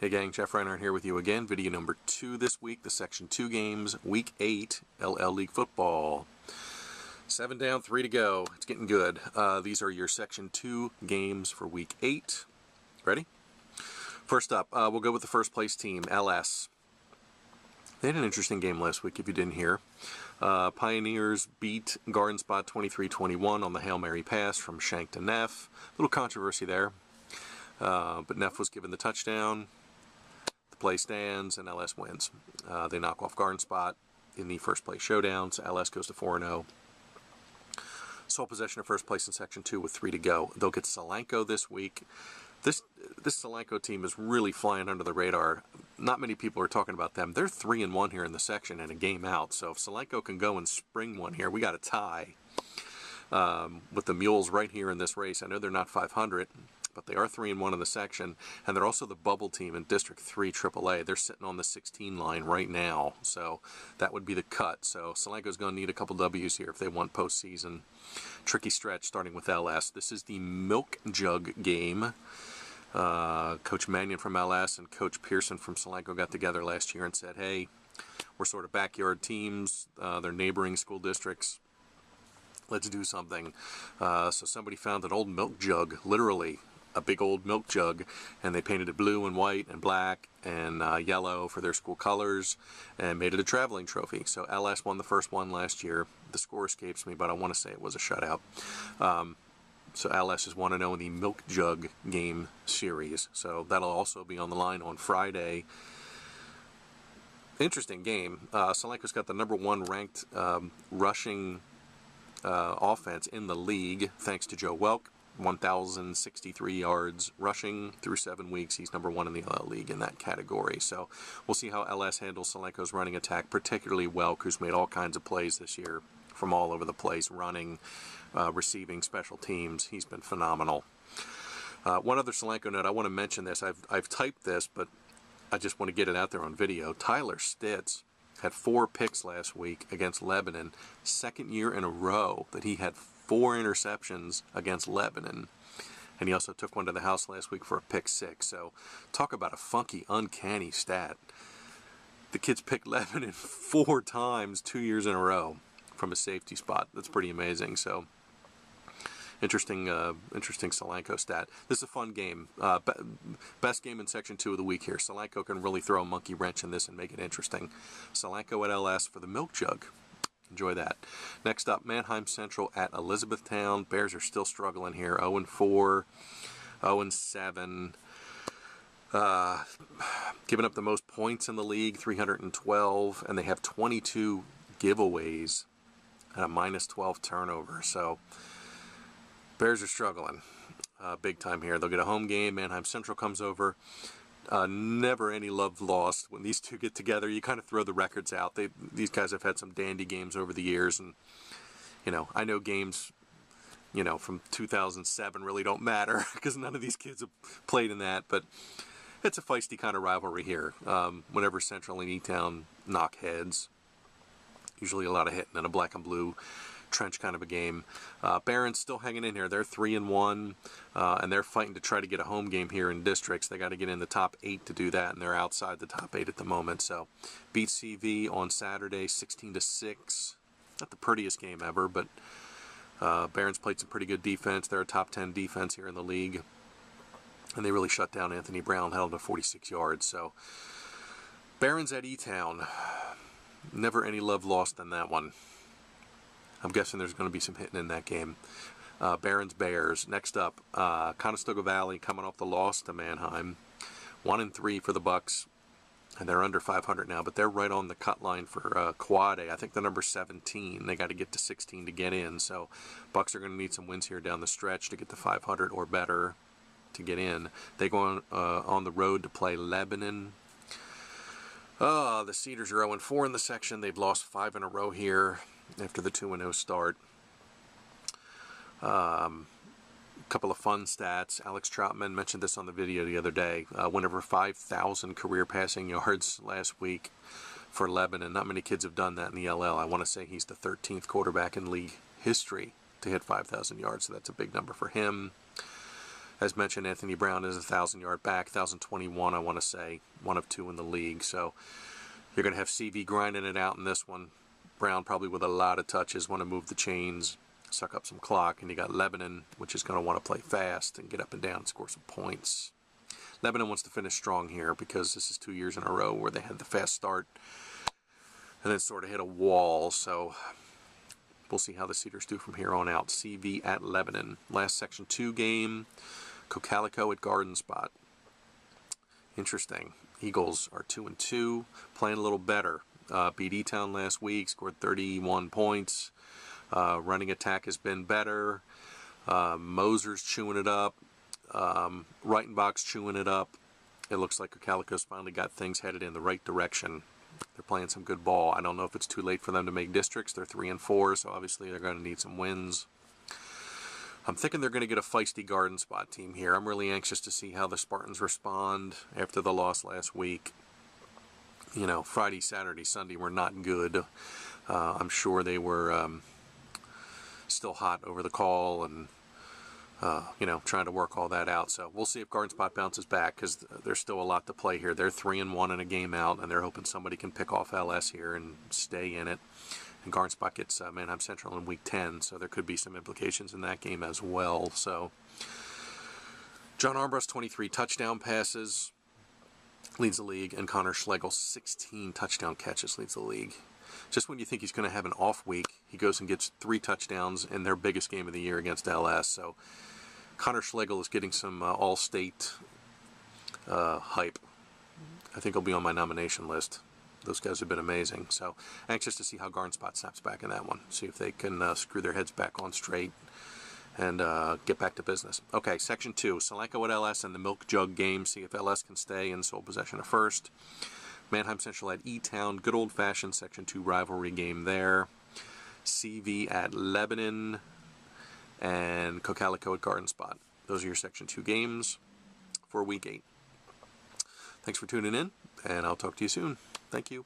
Hey gang, Jeff Reinhardt here with you again. Video number 2 this week, the Section 2 games, Week 8, LL League Football. 7 down, 3 to go. It's getting good. These are your Section 2 games for Week 8. Ready? First up, we'll go with the first place team, LS. They had an interesting game last week, if you didn't hear. Pioneers beat Garden Spot 23-21 on the Hail Mary pass from Shank to Neff. A little controversy there, but Neff was given the touchdown. The play stands, and LS wins. They knock off Garden Spot in the first place showdown, so LS goes to 4-0. Sole possession of first place in Section 2 with 3 to go. They'll get Solanco this week. This Solanco team is really flying under the radar. Not many people are talking about them. They're 3-1 here in the section and a game out. So if Solanco can go and spring one here, we got a tie with the Mules right here in this race. I know they're not 500, but they are 3-1 in the section, and they're also the bubble team in District 3 AAA. They're sitting on the 16 line right now, so that would be the cut. So Solanco's going to need a couple W's here if they want postseason. Tricky stretch starting with LS. This is the Milk Jug game. Coach Mannion from LS and Coach Pearson from Solanco got together last year and said, hey, we're sort of backyard teams. They're neighboring school districts. Let's do something. So somebody found an old milk jug, literally a big old milk jug, and they painted it blue and white and black and yellow for their school colors and made it a traveling trophy. So LS won the first one last year. The score escapes me, but I want to say it was a shutout. So LS is 1-0 in the Milk Jug game series. So that'll also be on the line on Friday. Interesting game. Solanco's got the #1 ranked rushing offense in the league, thanks to Joe Welk. 1,063 yards rushing through 7 weeks. He's #1 in the league in that category. So we'll see how LS handles Solanco's running attack, particularly Welk, who's made all kinds of plays this year from all over the place, running, receiving, special teams. He's been phenomenal. One other Solanco note, I want to mention this. I've typed this, but I just want to get it out there on video. Tyler Stitz had 4 picks last week against Lebanon. Second year in a row that he had 4 interceptions against Lebanon. And he also took one to the house last week for a pick 6. So talk about a funky, uncanny stat. The kid's picked Lebanon 4 times 2 years in a row from a safety spot. That's pretty amazing. So interesting Solanco stat. This is a fun game. Best game in Section 2 of the week here. Solanco can really throw a monkey wrench in this and make it interesting. Solanco at LS for the Milk Jug. Enjoy that. Next up, Manheim Central at Elizabethtown. Bears are still struggling here. 0-4, 0-7. Giving up the most points in the league, 312, and they have 22 giveaways and a -12 turnover. So Bears are struggling big time here. They'll get a home game. Manheim Central comes over. Never any love lost when these two get together. You kind of throw the records out. These guys have had some dandy games over the years, and I know games from 2007 really don't matter because none of these kids have played in that, but it's a feisty kind of rivalry here. Whenever Central and E-Town knock heads, usually a lot of hitting in a black and blue trench kind of a game. Barron's still hanging in here. They're 3-1, and they're fighting to try to get a home game here in districts. They got to get in the top 8 to do that, and they're outside the top 8 at the moment. So beat CV on Saturday 16-6. Not the prettiest game ever, but Barron's played some pretty good defense. They're a top 10 defense here in the league, and they really shut down Anthony Brown, held him to 46 yards. So Barron's at E-Town. Never any love lost in that one. I'm guessing there's going to be some hitting in that game. Barron's Bears. Next up, Conestoga Valley coming off the loss to Manheim. 1-3 for the Bucks, and they're under 500 now, but they're right on the cut line for Quad A. I think the number 17. They got to get to 16 to get in. So Bucks are going to need some wins here down the stretch to get to 500 or better to get in. They go on the road to play Lebanon. The Cedars are 0-4 in the section. They've lost 5 in a row here after the 2-0 start. Couple of fun stats. Alex Troutman mentioned this on the video the other day. Went over 5,000 career passing yards last week for Lebanon. Not many kids have done that in the LL. I want to say he's the 13th quarterback in league history to hit 5,000 yards, so that's a big number for him. As mentioned, Anthony Brown is a 1,000-yard back, 1,021, I want to say, 1 of 2 in the league. So you're going to have CV grinding it out in this one. Brown probably with a lot of touches, want to move the chains, suck up some clock, and you got Lebanon, which is going to want to play fast and get up and down and score some points. Lebanon wants to finish strong here because this is 2 years in a row where they had the fast start and then sort of hit a wall. So we'll see how the Cedars do from here on out. CV at Lebanon. Last Section 2 game, Cocalico at Garden Spot. Interesting. Eagles are 2-2, playing a little better. Beat E-Town last week, scored 31 points. Running attack has been better. Moser's chewing it up. Reitenbach's chewing it up. It looks like Cocalico's finally got things headed in the right direction. They're playing some good ball. I don't know if it's too late for them to make districts. They're 3-4, so obviously they're going to need some wins. I'm thinking they're going to get a feisty Garden Spot team here. I'm really anxious to see how the Spartans respond after the loss last week. You know, Friday, Saturday, Sunday were not good. I'm sure they were still hot over the call and, you know, trying to work all that out. So we'll see if Garden Spot bounces back because there's still a lot to play here. They're 3-1 in a game out, and they're hoping somebody can pick off LS here and stay in it. And Garden Spot gets Manheim Central in Week 10, so there could be some implications in that game as well. So John Armbrust, 23 touchdown passes, leads the league, and Connor Schlegel, 16 touchdown catches, leads the league. Just when you think he's going to have an off week, he goes and gets 3 touchdowns in their biggest game of the year against LS. So Connor Schlegel is getting some all-state hype. I think he'll be on my nomination list. Those guys have been amazing. So anxious to see how Garden Spot snaps back in that one. See if they can screw their heads back on straight and get back to business. Okay, Section 2, Solanco at LS and the Milk Jug game. See if LS can stay in sole possession of first. Manheim Central at E-Town, good old-fashioned Section 2 rivalry game there. CV at Lebanon and Cocalico at Garden Spot. Those are your Section 2 games for Week 8. Thanks for tuning in, and I'll talk to you soon. Thank you.